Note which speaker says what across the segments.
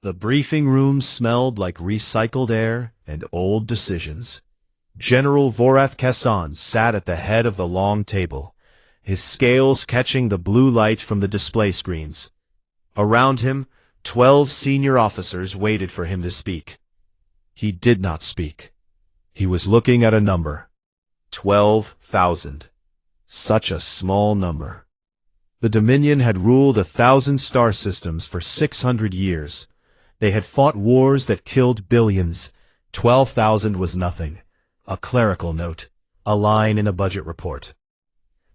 Speaker 1: The briefing room smelled like recycled air and old decisions. General Vorath Kessan sat at the head of the long table, his scales catching the blue light from the display screens. Around him, 12 senior officers waited for him to speak. He did not speak. He was looking at a number. 12,000. Such a small number. The Dominion had ruled 1,000 star systems for 600 years. They had fought wars that killed billions. 12,000 was nothing. A clerical note. A line in a budget report.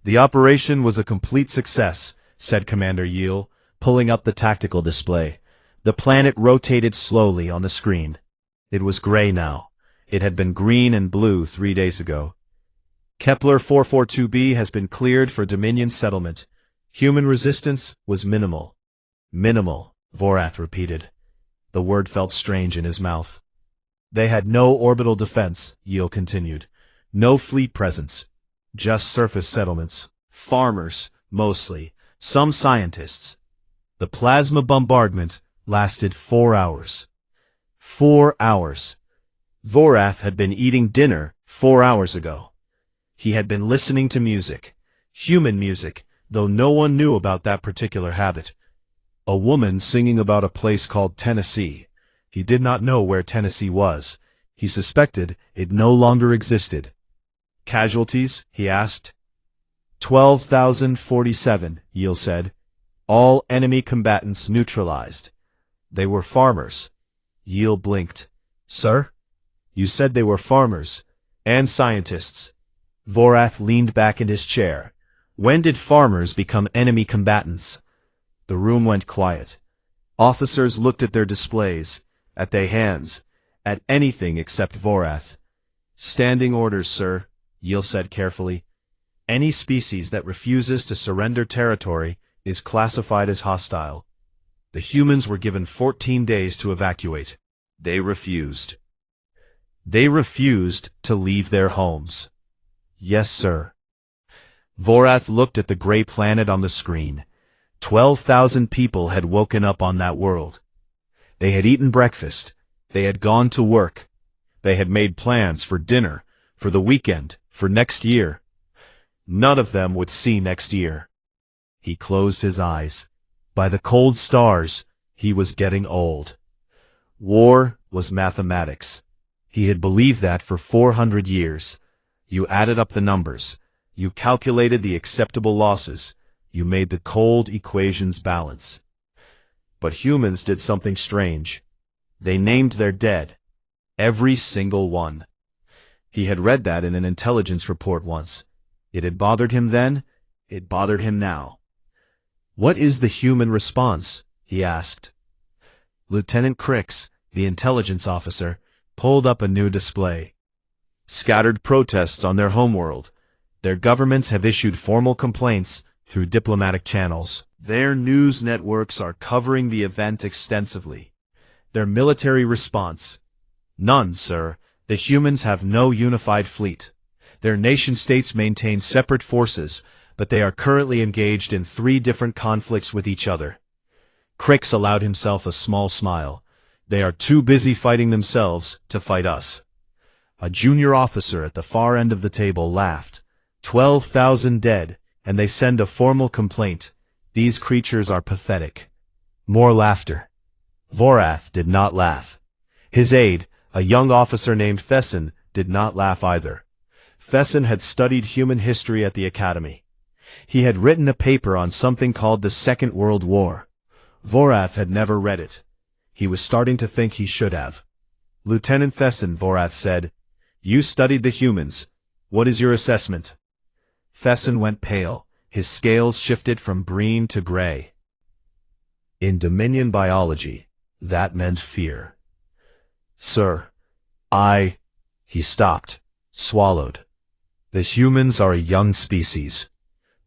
Speaker 1: The operation was a complete success, said Commander Yeel, pulling up the tactical display. The planet rotated slowly on the screen. It was gray now. It had been green and blue 3 days ago. Kepler 442b has been cleared for Dominion settlement. Human resistance was minimal. Minimal, Vorath repeated. The word felt strange in his mouth. They had no orbital defense, Yeel continued. No fleet presence. Just surface settlements. Farmers, mostly. Some scientists. The plasma bombardment lasted 4 hours. 4 hours. Vorath had been eating dinner 4 hours ago. He had been listening to music. Human music, though no one knew about that particular habit. A woman singing about a place called Tennessee. He did not know where Tennessee was. He suspected it no longer existed. Casualties? He asked. 12,047, Yeel said. All enemy combatants neutralized. They were farmers. Yeel blinked. Sir? You said they were farmers. And scientists. Vorath leaned back in his chair. When did farmers become enemy combatants? The room went quiet. Officers looked at their displays, at their hands, at anything except Vorath. Standing orders, sir, Yeel said carefully. Any species that refuses to surrender territory is classified as hostile. The humans were given 14 days to evacuate. They refused. They refused to leave their homes. Yes, sir. Vorath looked at the gray planet on the screen. 12,000 people had woken up on that world. They had eaten breakfast. They had gone to work. They had made plans for dinner, for the weekend, for next year. None of them would see next year. He closed his eyes. By the cold stars, he was getting old. War was mathematics. He had believed that for 400 years. You added up the numbers. You calculated the acceptable losses. You made the cold equations balance. But humans did something strange. They named their dead. Every single one. He had read that in an intelligence report once. It had bothered him then. It bothered him now. What is the human response? He asked. Lieutenant Crix, the intelligence officer, pulled up a new display. Scattered protests on their homeworld. Their governments have issued formal complaints through diplomatic channels. Their news networks are covering the event extensively. Their military response? None, sir. The humans have no unified fleet. Their nation-states maintain separate forces, but they are currently engaged in 3 different conflicts with each other. Crix allowed himself a small smile. They are too busy fighting themselves to fight us. A junior officer at the far end of the table laughed. 12,000 dead, and they send a formal complaint. These creatures are pathetic. More laughter. Vorath did not laugh. His aide, a young officer named Thesson, did not laugh either. Thesson had studied human history at the academy. He had written a paper on something called the Second World War. Vorath had never read it. He was starting to think he should have. Lieutenant Thesson, Vorath said, you studied the humans. What is your assessment? Thesson went pale. His scales shifted from green to gray. In Dominion biology, that meant fear. Sir, He stopped, swallowed. The humans are a young species,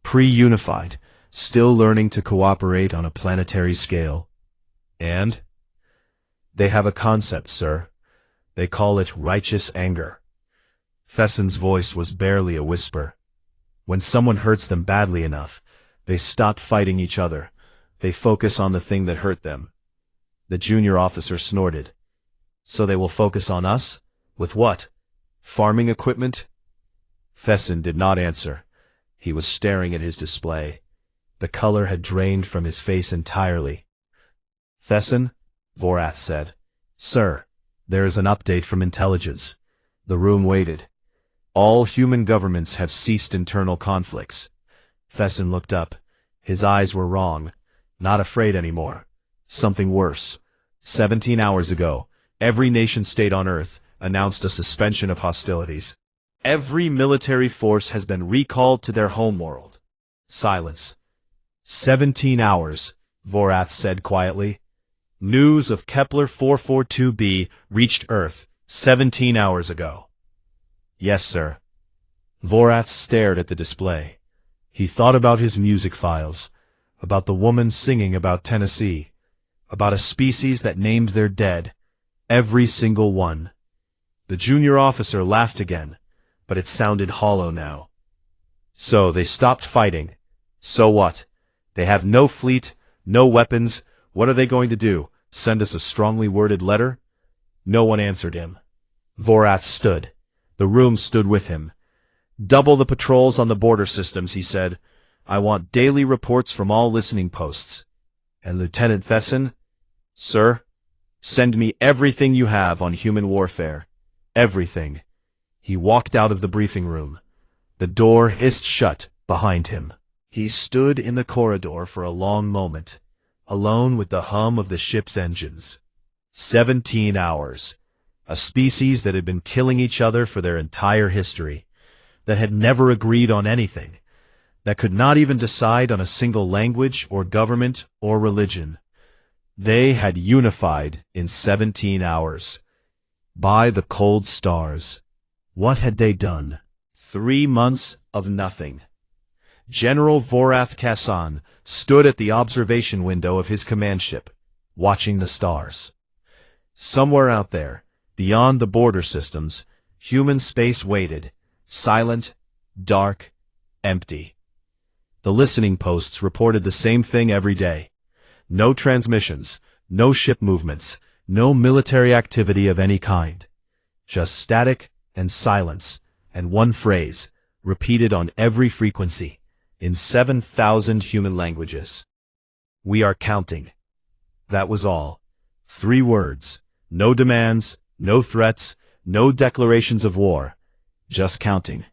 Speaker 1: pre-unified, still learning to cooperate on a planetary scale. And? They have a concept, sir. They call it righteous anger. Thesson's voice was barely a whisper. When someone hurts them badly enough, they stop fighting each other. They focus on the thing that hurt them. The junior officer snorted. So they will focus on us? With what? Farming equipment? Thesson did not answer. He was staring at his display. The color had drained from his face entirely. Thesson, Vorath said. Sir, there is an update from intelligence. The room waited. All human governments have ceased internal conflicts. Thesson looked up. His eyes were wrong. Not afraid anymore. Something worse. 17 hours ago, every nation-state on Earth announced a suspension of hostilities. Every military force has been recalled to their homeworld. Silence. 17 hours, Vorath said quietly. News of Kepler 442b reached Earth 17 hours ago. Yes, sir. Vorath stared at the display. He thought about his music files, about the woman singing about Tennessee, about a species that named their dead, every single one. The junior officer laughed again, but it sounded hollow now. So they stopped fighting. So what? They have no fleet, no weapons. What are they going to do? Send us a strongly worded letter? No one answered him. Vorath stood. The room stood with him. Double the patrols on the border systems, he said. I want daily reports from all listening posts. And Lieutenant Thesson? Sir? Send me everything you have on human warfare. Everything. He walked out of the briefing room. The door hissed shut behind him. He stood in the corridor for a long moment, alone with the hum of the ship's engines. 17 hours. A species that had been killing each other for their entire history, that had never agreed on anything, that could not even decide on a single language or government or religion. They had unified in 17 hours. By the cold stars. What had they done? 3 months of nothing. General Vorath Kassan stood at the observation window of his command ship, watching the stars. Somewhere out there, beyond the border systems, human space waited, silent, dark, empty. The listening posts reported the same thing every day. No transmissions, no ship movements, no military activity of any kind. Just static and silence, and one phrase, repeated on every frequency, in 7,000 human languages. We are counting. That was all. 3 words. No demands, no threats, no declarations of war. Just counting.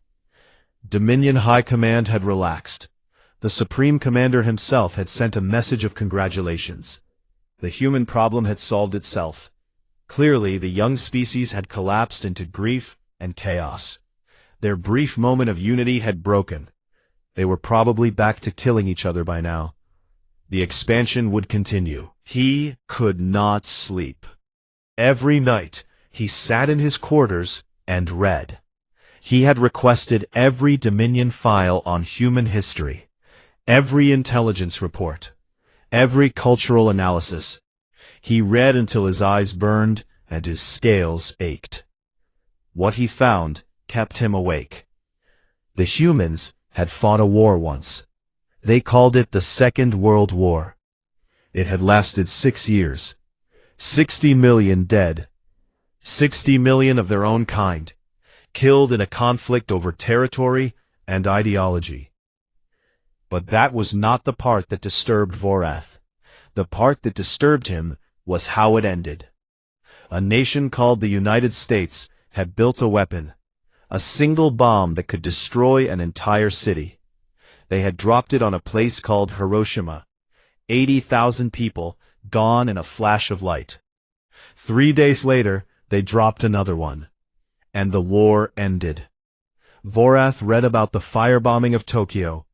Speaker 1: Dominion High Command had relaxed. The Supreme Commander himself had sent a message of congratulations. The human problem had solved itself. Clearly, the young species had collapsed into grief and chaos. Their brief moment of unity had broken. They were probably back to killing each other by now. The expansion would continue. He could not sleep. Every night, he sat in his quarters and read. He had requested every Dominion file on human history, every intelligence report, every cultural analysis. He read until his eyes burned and his scales ached. What he found kept him awake. The humans had fought a war once. They called it the Second World War. It had lasted 6 years. 60 million dead. 60 million of their own kind, killed in a conflict over territory and ideology. But that was not the part that disturbed Vorath. The part that disturbed him was how it ended. A nation called the United States had built a weapon, a single bomb that could destroy an entire city. They had dropped it on a place called Hiroshima. 80,000 people gone in a flash of light. 3 days later, they dropped another one. And the war ended. Vorath read about the firebombing of Tokyo.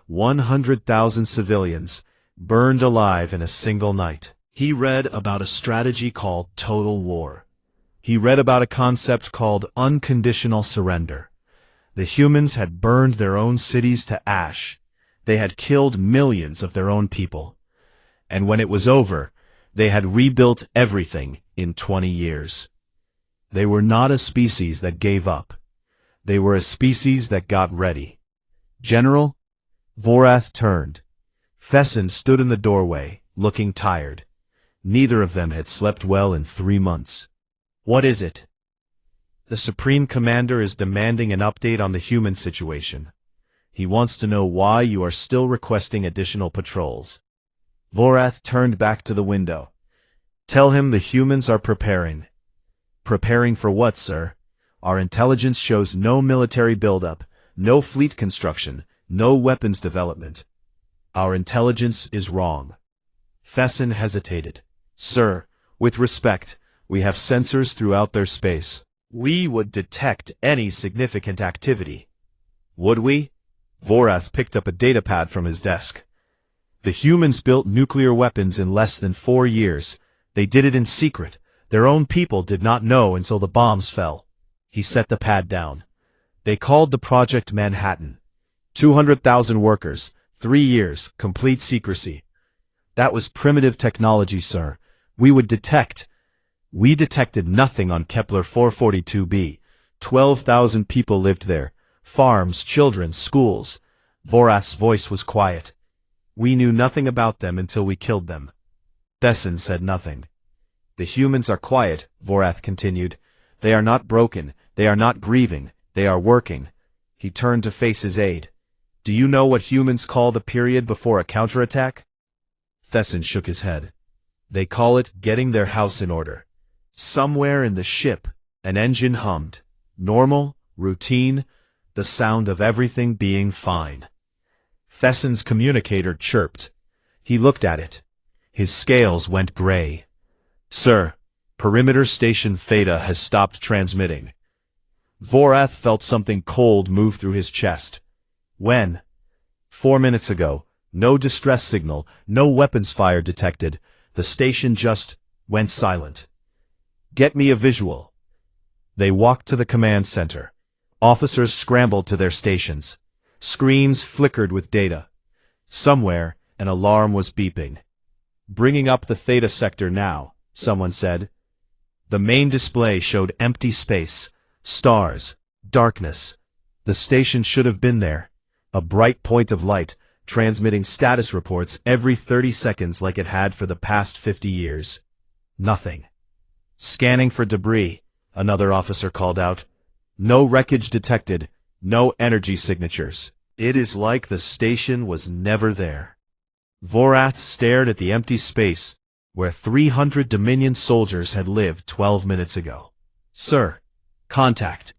Speaker 1: 100,000 civilians burned alive in a single night. He read about a strategy called total war. He read about a concept called unconditional surrender. The humans had burned their own cities to ash. They had killed millions of their own people. And when it was over, they had rebuilt everything in 20 years. They were not a species that gave up. They were a species that got ready. General? Vorath turned. Thesson stood in the doorway, looking tired. Neither of them had slept well in 3 months. What is it? The Supreme Commander is demanding an update on the human situation. He wants to know why you are still requesting additional patrols. Vorath turned back to the window. Tell him the humans are preparing. Preparing for what, sir? Our intelligence shows no military buildup, no fleet construction, no weapons development. Our intelligence is wrong. Thesson hesitated. Sir, with respect, we have sensors throughout their space. We would detect any significant activity. Would we? Vorath picked up a datapad from his desk. The humans built nuclear weapons in less than 4 years. They did it in secret. Their own people did not know until the bombs fell. He set the pad down. They called the project Manhattan. 200,000 workers, 3 years, complete secrecy. That was primitive technology, sir. We detected nothing on Kepler 442b. 12,000 people lived there. Farms, children, schools. Vorath's voice was quiet. We knew nothing about them until we killed them. Thesson said nothing. The humans are quiet, Vorath continued. They are not broken. They are not grieving. They are working. He turned to face his aide. Do you know what humans call the period before a counterattack? Thesson shook his head. They call it getting their house in order. Somewhere in the ship, an engine hummed. Normal, routine, the sound of everything being fine. Thesson's communicator chirped. He looked at it. His scales went gray. Sir, perimeter station Theta has stopped transmitting. Vorath felt something cold move through his chest. When? 4 minutes ago. No distress signal, no weapons fire detected. The station just went silent. Get me a visual. They walked to the command center. Officers scrambled to their stations. Screens flickered with data. Somewhere, an alarm was beeping. Bringing up the Theta sector now, someone said. The main display showed empty space, stars, darkness. The station should have been there. A bright point of light, transmitting status reports every 30 seconds like it had for the past 50 years. Nothing. Scanning for debris, another officer called out. No wreckage detected, no energy signatures. It is like the station was never there. Vorath stared at the empty space where 300 Dominion soldiers had lived 12 minutes ago. Sir, contact.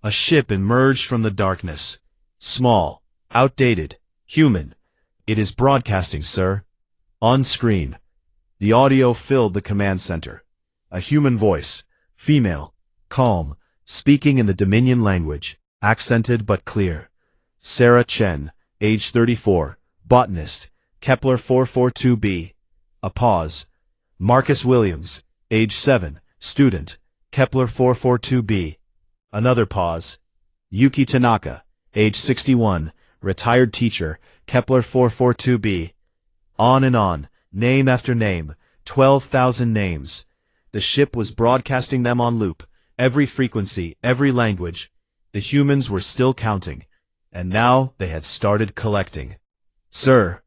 Speaker 1: A ship emerged from the darkness. Small, outdated, human. It is broadcasting, sir. On screen. The audio filled the command center. A human voice, female, calm, speaking in the Dominion language, accented but clear. Sarah Chen, age 34, botanist, Kepler 442b. A pause. Marcus Williams, age 7, student, Kepler 442b. Another pause. Yuki Tanaka, age 61, retired teacher, Kepler 442b. On and on, name after name, 12,000 names. The ship was broadcasting them on loop, every frequency, every language. The humans were still counting, and now they had started collecting. Sir,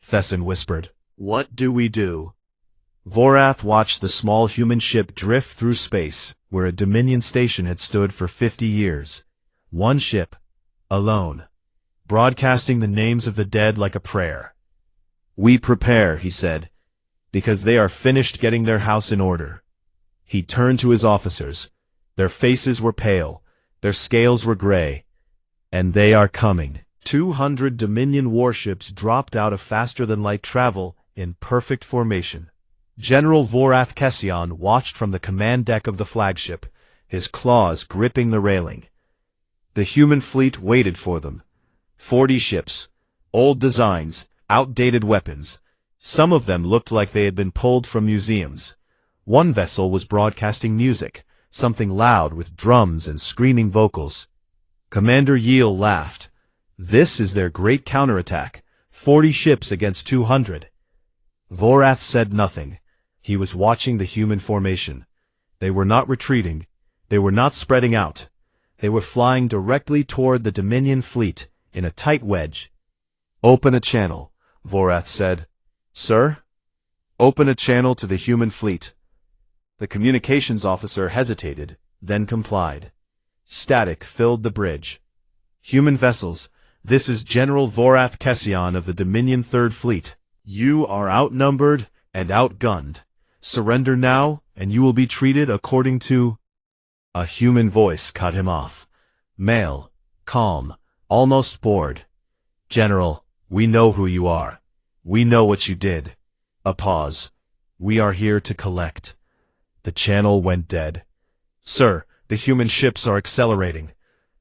Speaker 1: Thesson whispered, what do we do? Vorath watched the small human ship drift through space, where a Dominion station had stood for 50 years. One ship, alone, broadcasting the names of the dead like a prayer. We prepare, he said, because they are finished getting their house in order. He turned to his officers. Their faces were pale, their scales were gray, and they are coming. 200 Dominion warships dropped out of faster-than-light travel in perfect formation. General Vorath Kession watched from the command deck of the flagship, his claws gripping the railing. The human fleet waited for them. 40 ships, old designs, outdated weapons. Some of them looked like they had been pulled from museums. One vessel was broadcasting music, something loud with drums and screaming vocals. Commander Yeel laughed. This is their great counterattack, 40 ships against 200. Vorath said nothing. He was watching the human formation. They were not retreating. They were not spreading out. They were flying directly toward the Dominion fleet in a tight wedge. Open a channel, Vorath said. Sir? Open a channel to the human fleet. The communications officer hesitated, then complied. Static filled the bridge. Human vessels, this is General Vorath Kession of the Dominion Third Fleet. You are outnumbered and outgunned. Surrender now, and you will be treated according to... A human voice cut him off. Male, calm, almost bored. General, we know who you are. We know what you did. A pause. We are here to collect. The channel went dead. Sir, the human ships are accelerating.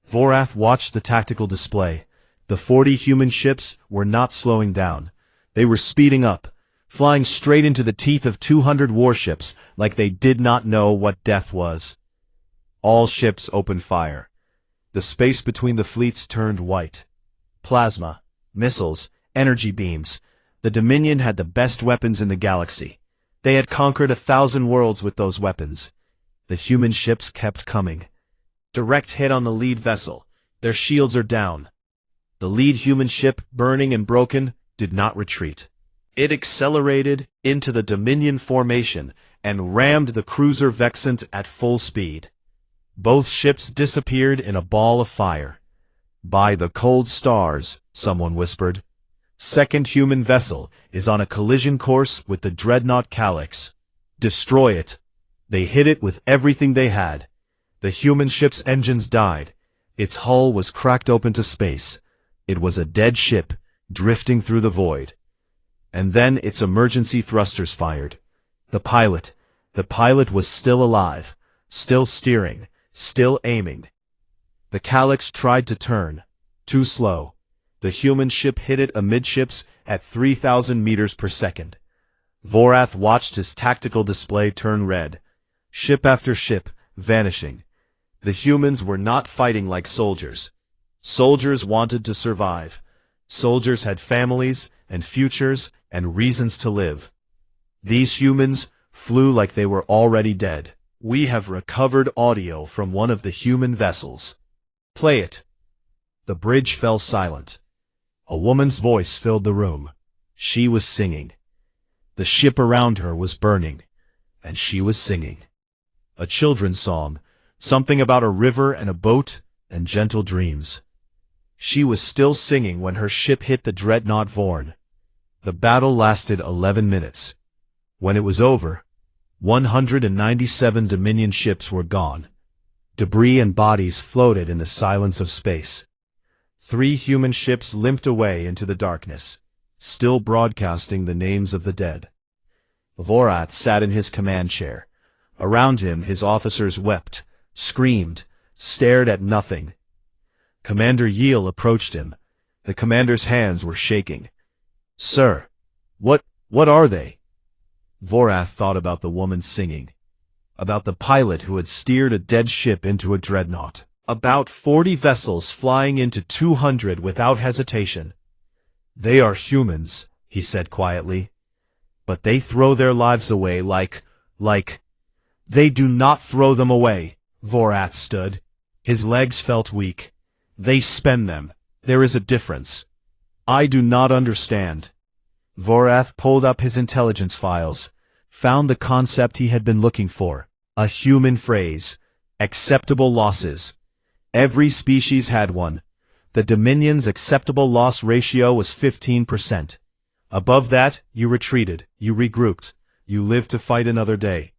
Speaker 1: Vorath watched the tactical display. The 40 human ships were not slowing down. They were speeding up, flying straight into the teeth of 200 warships like they did not know what death was. All ships opened fire. The space between the fleets turned white. Plasma, missiles, energy beams. The Dominion had the best weapons in the galaxy. They had conquered 1,000 worlds with those weapons. The human ships kept coming. Direct hit on the lead vessel. Their shields are down. The lead human ship, burning and broken, did not retreat. It accelerated into the Dominion formation and rammed the cruiser Vexant at full speed. Both ships disappeared in a ball of fire. By the cold stars, someone whispered. Second human vessel is on a collision course with the dreadnought Calyx. Destroy it. They hit it with everything they had. The human ship's engines died. Its hull was cracked open to space. It was a dead ship, drifting through the void. And then its emergency thrusters fired. The pilot was still alive, still steering, still aiming. The Calyx tried to turn. Too slow. The human ship hit it amidships at 3,000 meters per second. Vorath watched his tactical display turn red. Ship after ship, vanishing. The humans were not fighting like soldiers. Soldiers wanted to survive. Soldiers had families and futures and reasons to live. These humans flew like they were already dead. We have recovered audio from one of the human vessels. Play it. The bridge fell silent. A woman's voice filled the room. She was singing. The ship around her was burning, and she was singing. A children's song, something about a river and a boat and gentle dreams. She was still singing when her ship hit the dreadnought Vorn. The battle lasted 11 minutes. When it was over, 197 Dominion ships were gone. Debris and bodies floated in the silence of space. 3 human ships limped away into the darkness, still broadcasting the names of the dead. Vorath sat in his command chair. Around him his officers wept, screamed, stared at nothing. Commander Yiel approached him. The commander's hands were shaking. Sir, what are they? Vorath thought about the woman singing, about the pilot who had steered a dead ship into a dreadnought, about 40 vessels flying into 200 without hesitation. They are humans, he said quietly, but they throw their lives away like... They do not throw them away. Vorath stood. His legs felt weak. They spend them. There is a difference. I do not understand. Vorath pulled up his intelligence files, found the concept he had been looking for. A human phrase. Acceptable losses. Every species had one. The Dominion's acceptable loss ratio was 15%. Above that, you retreated, you regrouped, you lived to fight another day.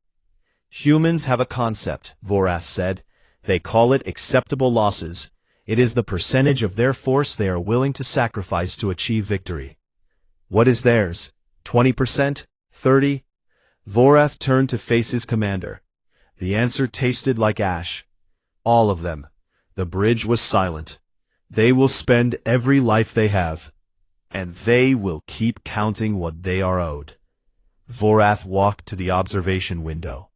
Speaker 1: Humans have a concept, Vorath said. They call it acceptable losses. It is the percentage of their force they are willing to sacrifice to achieve victory. What is theirs? 20%? 30%? Vorath turned to face his commander. The answer tasted like ash. All of them. The bridge was silent. They will spend every life they have, and they will keep counting what they are owed. Vorath walked to the observation window.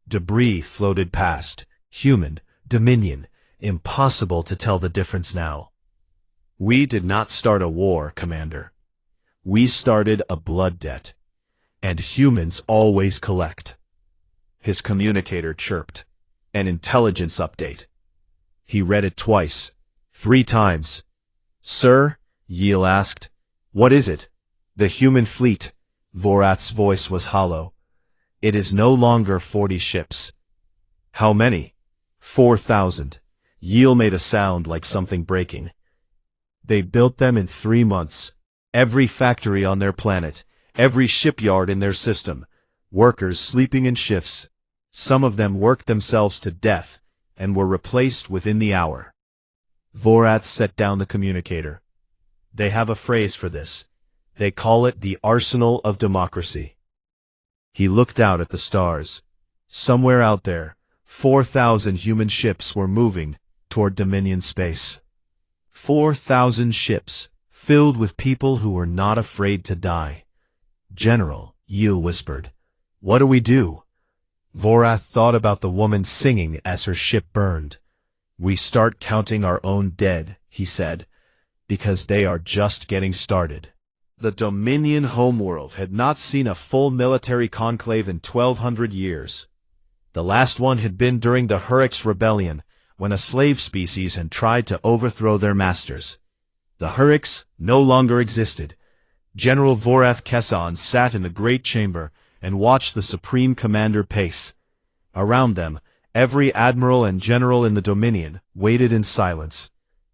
Speaker 1: Debris floated past. Human, Dominion, impossible to tell the difference now. We did not start a war, Commander. We started a blood debt. And humans always collect. His communicator chirped. An intelligence update. He read it twice. 3 times. Sir, Yiel asked. What is it? The human fleet. Vorath's voice was hollow. It is no longer 40 ships. How many? 4,000. Yeel made a sound like something breaking. They built them in 3 months. Every factory on their planet, every shipyard in their system, workers sleeping in shifts. Some of them worked themselves to death and were replaced within the hour. Vorath set down the communicator. They have a phrase for this. They call it the arsenal of democracy. He looked out at the stars. Somewhere out there, 4,000 human ships were moving toward Dominion space. 4,000 ships, filled with people who were not afraid to die. General, Yeel whispered. What do we do? Vorath thought about the woman singing as her ship burned. We start counting our own dead, he said, because they are just getting started. The Dominion homeworld had not seen a full military conclave in 1,200 years. The last one had been during the Hurrix Rebellion, when a slave species had tried to overthrow their masters. The Hurrix no longer existed. General Vorath Kesson sat in the great chamber and watched the Supreme Commander pace. Around them, every admiral and general in the Dominion waited in silence.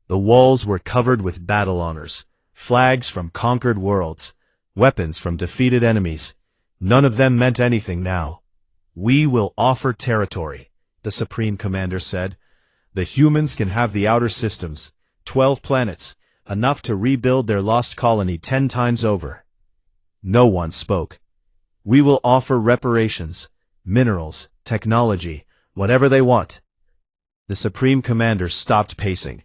Speaker 1: The walls were covered with battle honors, flags from conquered worlds, weapons from defeated enemies. None of them meant anything now. We will offer territory, the Supreme Commander said. The humans can have the outer systems, 12 planets, enough to rebuild their lost colony 10 times over. No one spoke. We will offer reparations, minerals, technology, whatever they want. The Supreme Commander stopped pacing.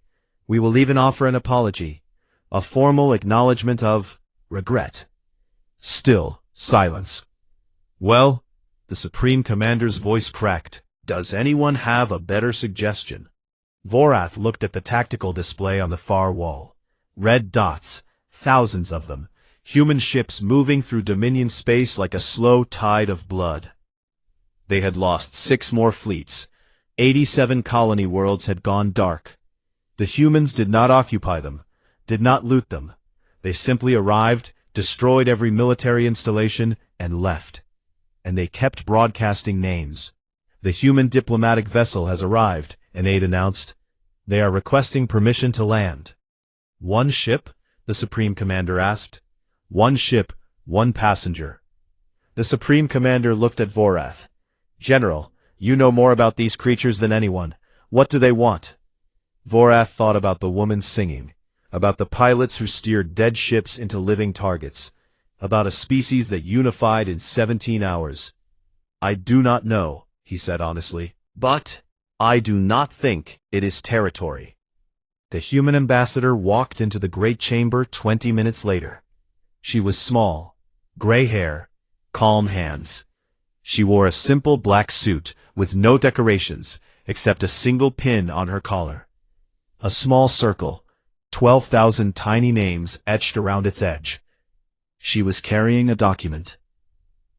Speaker 1: We will even offer an apology, a formal acknowledgement of regret. Still, silence. Well, the Supreme Commander's voice cracked. Does anyone have a better suggestion? Vorath looked at the tactical display on the far wall. Red dots, thousands of them, human ships moving through Dominion space like a slow tide of blood. They had lost 6 more fleets. 87 colony worlds had gone dark. The humans did not occupy them, did not loot them. They simply arrived, destroyed every military installation, and left. And they kept broadcasting names. The human diplomatic vessel has arrived, an aide announced. They are requesting permission to land. 1 ship? The Supreme Commander asked. 1 ship, 1 passenger. The Supreme Commander looked at Vorath. General, you know more about these creatures than anyone. What do they want? Vorath thought about the woman singing, about the pilots who steered dead ships into living targets, about a species that unified in 17 hours. I do not know, he said honestly, but I do not think it is territory. The human ambassador walked into the great chamber 20 minutes later. She was small, gray hair, calm hands. She wore a simple black suit with no decorations except a single pin on her collar. A small circle, 12,000 tiny names etched around its edge. She was carrying a document.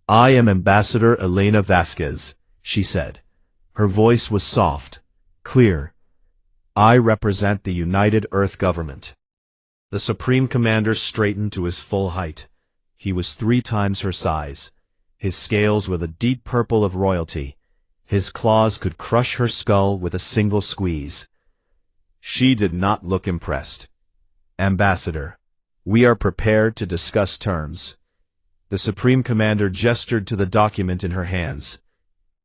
Speaker 1: I am Ambassador Elena Vasquez, she said. Her voice was soft, clear. I represent the United Earth Government. The Supreme Commander straightened to his full height. He was 3 times her size. His scales were the deep purple of royalty. His claws could crush her skull with a single squeeze. She did not look impressed. Ambassador, we are prepared to discuss terms. The Supreme Commander gestured to the document in her hands.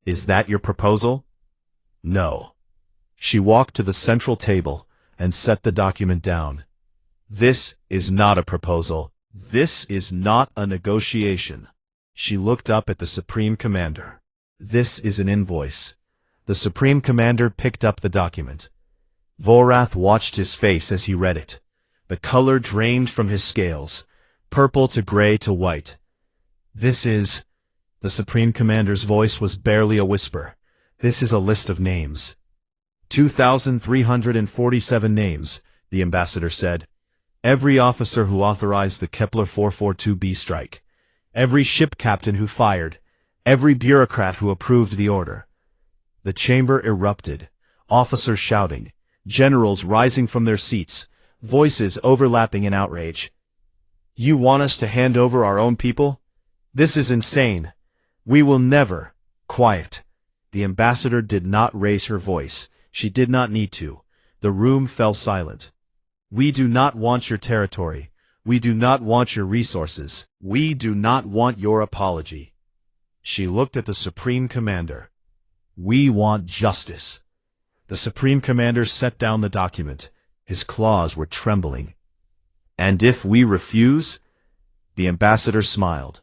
Speaker 1: Is that your proposal? No. She walked to the central table and set the document down. This is not a proposal. This is not a negotiation. She looked up at the Supreme Commander. This is an invoice. The Supreme Commander picked up the document. Vorath watched his face as he read it. The color drained from his scales, purple to gray to white. This is... The Supreme Commander's voice was barely a whisper. This is a list of names. 2,347 names, the ambassador said. Every officer who authorized the Kepler 442b strike. Every ship captain who fired. Every bureaucrat who approved the order. The chamber erupted, officers shouting, generals rising from their seats, voices overlapping in outrage. You want us to hand over our own people? This is insane. We will never. Quiet. The ambassador did not raise her voice. She did not need to. The room fell silent. We do not want your territory. We do not want your resources. We do not want your apology. She looked at the Supreme Commander. We want justice. The Supreme Commander set down the document. His claws were trembling. And if we refuse? The ambassador smiled.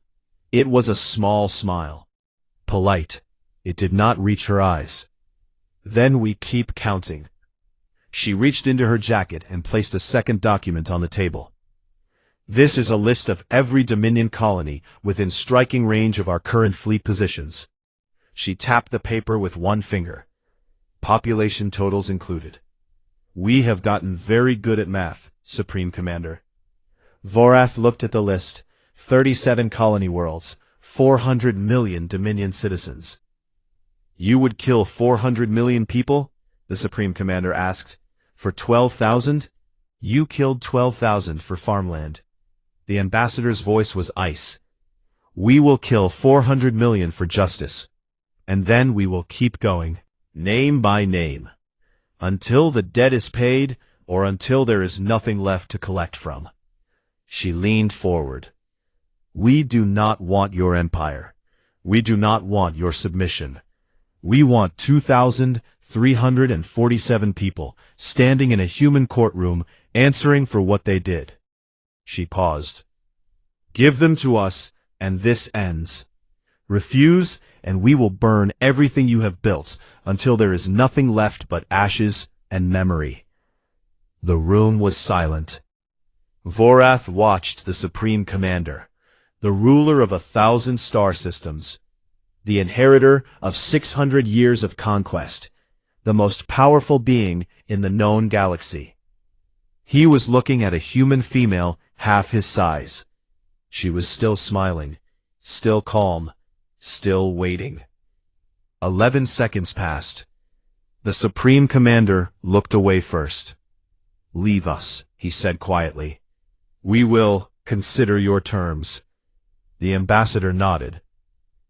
Speaker 1: It was a small smile. Polite. It did not reach her eyes. Then we keep counting. She reached into her jacket and placed a second document on the table. This is a list of every Dominion colony within striking range of our current fleet positions. She tapped the paper with one finger. Population totals included. We have gotten very good at math, Supreme Commander. Vorath looked at the list. 37 colony worlds, 400 million Dominion citizens. You would kill 400 million people? The Supreme Commander asked. For 12,000? You killed 12,000 for farmland. The ambassador's voice was ice. We will kill 400 million for justice. And then we will keep going, name by name, until the debt is paid or until there is nothing left to collect from. She leaned forward. We do not want your empire. We do not want your submission. We want 2,347 people standing in a human courtroom answering for what they did. She paused. Give them to us, and this ends. Refuse, and we will burn everything you have built until there is nothing left but ashes and memory. The room was silent. Vorath watched the Supreme Commander, the ruler of 1,000 star systems, the inheritor of 600 years of conquest, the most powerful being in the known galaxy. He was looking at a human female half his size. She was still smiling, still calm, still waiting. 11 seconds passed. The Supreme Commander looked away first. Leave us, he said quietly. We will consider your terms. The ambassador nodded.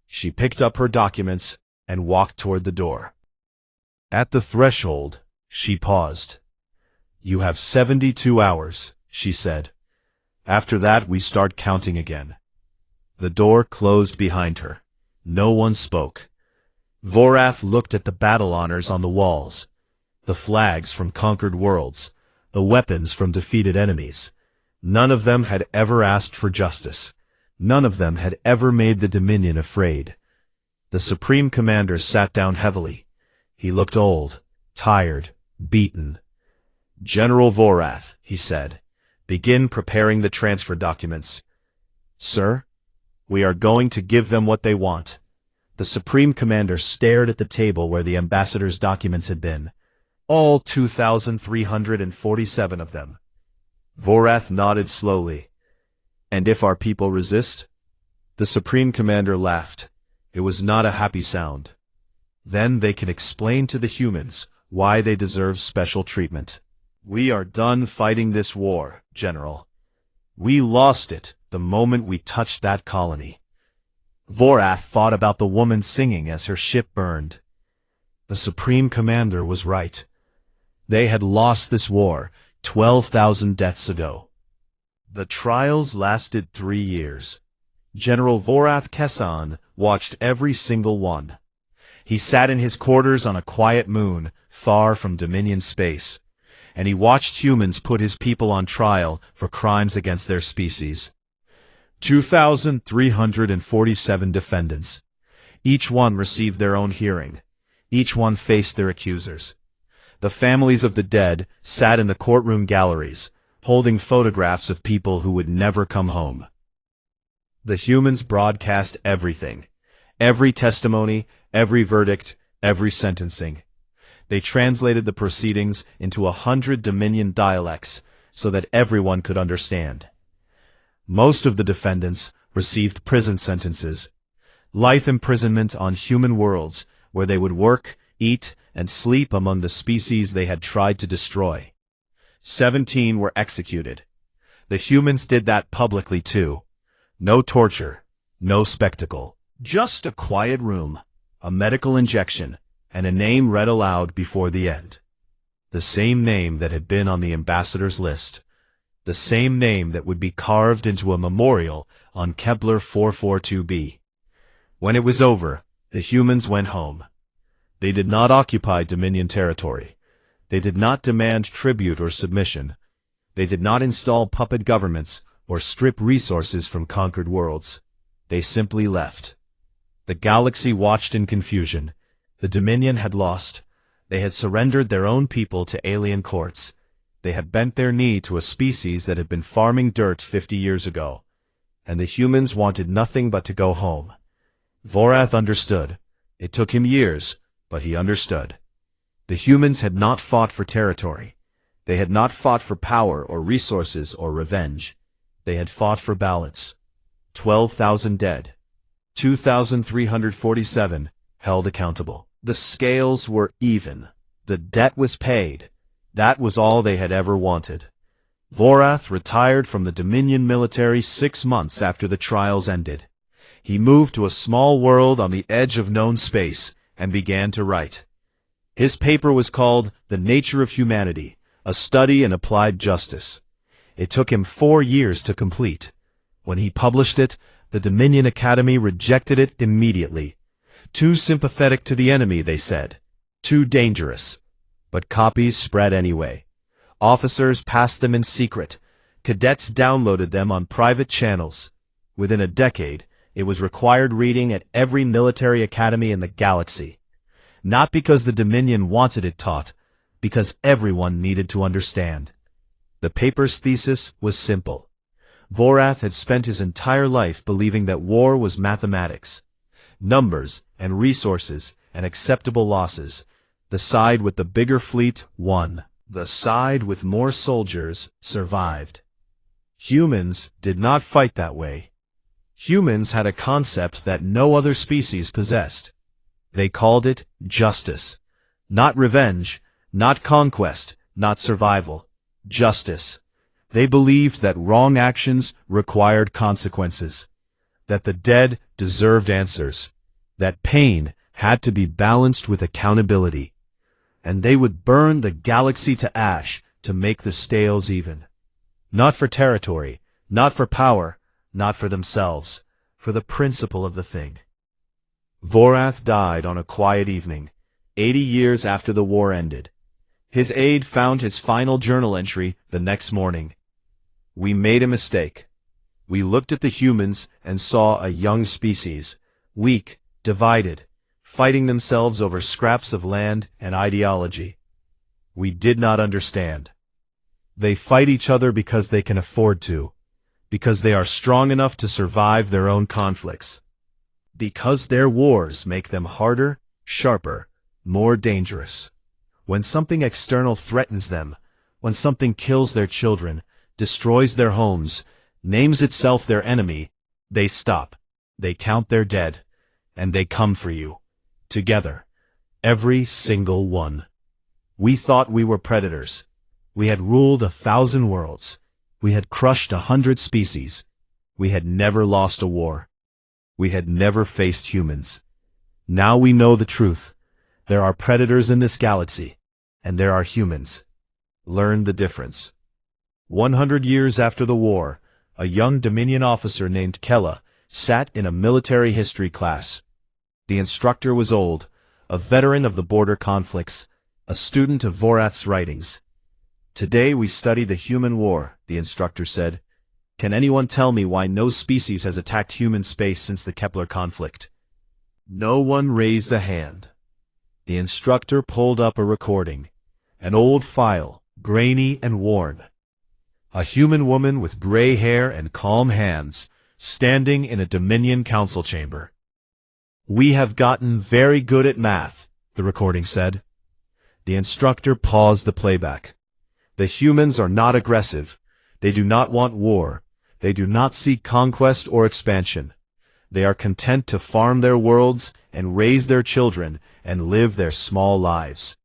Speaker 1: She picked up her documents and walked toward the door. At the threshold, she paused. You have 72 hours, she said. After that, we start counting again. The door closed behind her. No one spoke. Vorath looked at the battle honors on the walls, the flags from conquered worlds, the weapons from defeated enemies. None of them had ever asked for justice. None of them had ever made the Dominion afraid. The Supreme Commander sat down heavily. He looked old, tired, beaten. General Vorath, he said, begin preparing the transfer documents. Sir, we are going to give them what they want. The Supreme Commander stared at the table where the ambassador's documents had been. All 2,347 of them. Vorath nodded slowly. And if our people resist? The Supreme Commander laughed. It was not a happy sound. Then they can explain to the humans why they deserve special treatment. We are done fighting this war, General. We lost it the moment we touched that colony. Vorath thought about the woman singing as her ship burned. The Supreme Commander was right. They had lost this war 12,000 deaths ago. The trials lasted 3 years. General Vorath Kessan watched every single one. He sat in his quarters on a quiet moon, far from Dominion space, and he watched humans put his people on trial for crimes against their species. 2,347 defendants. Each one received their own hearing. Each one faced their accusers. The families of the dead sat in the courtroom galleries, holding photographs of people who would never come home. The humans broadcast everything. Every testimony, every verdict, every sentencing. They translated the proceedings into 100 Dominion dialects so that everyone could understand. Most of the defendants received prison sentences, life imprisonment on human worlds where they would work, eat, and sleep among the species they had tried to destroy. 17 were executed. The humans did that publicly too. No torture, No spectacle. Just a quiet room, a medical injection, and a name read aloud before the end. The same name that had been on the ambassador's list. The same name that would be carved into a memorial on Kepler 442b. When it was over, the humans went home. They did not occupy Dominion territory. They did not demand tribute or submission. They did not install puppet governments or strip resources from conquered worlds. They simply left. The galaxy watched in confusion. The Dominion had lost. They had surrendered their own people to alien courts. They had bent their knee to a species that had been farming dirt 50 years ago. And the humans wanted nothing but to go home. Vorath understood. It took him years, but he understood. The humans had not fought for territory. They had not fought for power or resources or revenge. They had fought for balance. 12,000 dead. 2,347 held accountable. The scales were even. The debt was paid. That was all they had ever wanted. Vorath retired from the Dominion military 6 months after the trials ended. He moved to a small world on the edge of known space and began to write. His paper was called The Nature of Humanity, a Study in Applied Justice. It took him 4 years to complete. When he published it, the Dominion Academy rejected it immediately. Too sympathetic to the enemy, they said. Too dangerous. But copies spread anyway. Officers passed them in secret. Cadets downloaded them on private channels. Within a decade, it was required reading at every military academy in the galaxy. Not because the Dominion wanted it taught, because everyone needed to understand. The paper's thesis was simple. Vorath had spent his entire life believing that war was mathematics. Numbers and resources and acceptable losses. The side with the bigger fleet won. The side with more soldiers survived. Humans did not fight that way. Humans had a concept that no other species possessed. They called it justice. Not revenge, not conquest, not survival. Justice. They believed that wrong actions required consequences. That the dead deserved answers. That pain had to be balanced with accountability. And they would burn the galaxy to ash to make the scales even. Not for territory, not for power, not for themselves, for the principle of the thing. Vorath died on a quiet evening, 80 years after the war ended. His aide found his final journal entry the next morning. We made a mistake. We looked at the humans and saw a young species, weak, divided, fighting themselves over scraps of land and ideology. We did not understand. They fight each other because they can afford to, because they are strong enough to survive their own conflicts, because their wars make them harder, sharper, more dangerous. When something external threatens them, when something kills their children, destroys their homes, names itself their enemy, they stop, they count their dead, and they come for you. Together. Every single one. We thought we were predators. We had ruled 1,000 worlds. We had crushed 100 species. We had never lost a war. We had never faced humans. Now we know the truth. There are predators in this galaxy, and there are humans. Learn the difference. 100 years after the war, a young Dominion officer named Kella sat in a military history class. The instructor was old, a veteran of the border conflicts, a student of Vorath's writings. Today we study the human war, the instructor said. Can anyone tell me why no species has attacked human space since the Kepler conflict? No one raised a hand. The instructor pulled up a recording, an old file, grainy and worn. A human woman with gray hair and calm hands, standing in a Dominion council chamber. We have gotten very good at math, the recording said. The instructor paused the playback. The humans are not aggressive. They do not want war. They do not seek conquest or expansion. They are content to farm their worlds and raise their children and live their small lives.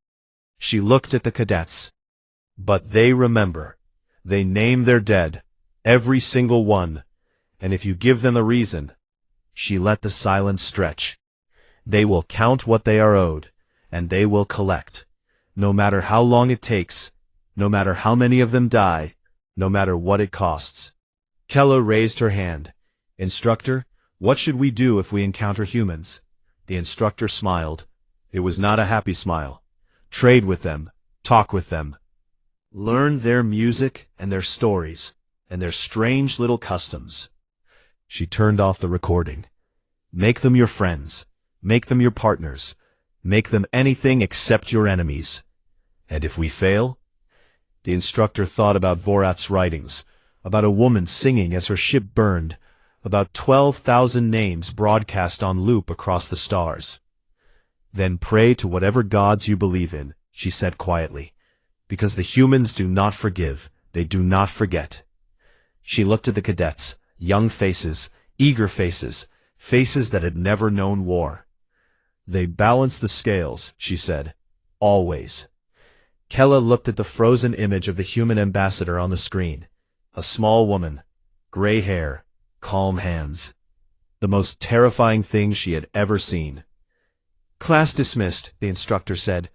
Speaker 1: She looked at the cadets. But they remember. They name their dead, every single one. And if you give them a reason, She let the silence stretch. They will count what they are owed, and they will collect. No matter how long it takes, no matter how many of them die, no matter what it costs. Kella raised her hand. Instructor, what should we do if we encounter humans? The instructor smiled. It was not a happy smile. Trade with them. Talk with them. Learn their music and their stories, and their strange little customs. She turned off the recording. Make them your friends. Make them your partners. Make them anything except your enemies. And if we fail? The instructor thought about Vorat's writings, about a woman singing as her ship burned, about 12,000 names broadcast on loop across the stars. Then pray to whatever gods you believe in, she said quietly, because the humans do not forgive, they do not forget. She looked at the cadets, young faces, eager faces, faces that had never known war. They balance the scales, she said, always. Kella looked at the frozen image of the human ambassador on the screen. A small woman, gray hair, calm hands. The most terrifying thing she had ever seen. Class dismissed, the instructor said.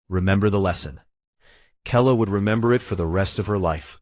Speaker 1: Remember the lesson. Kella would remember it for the rest of her life.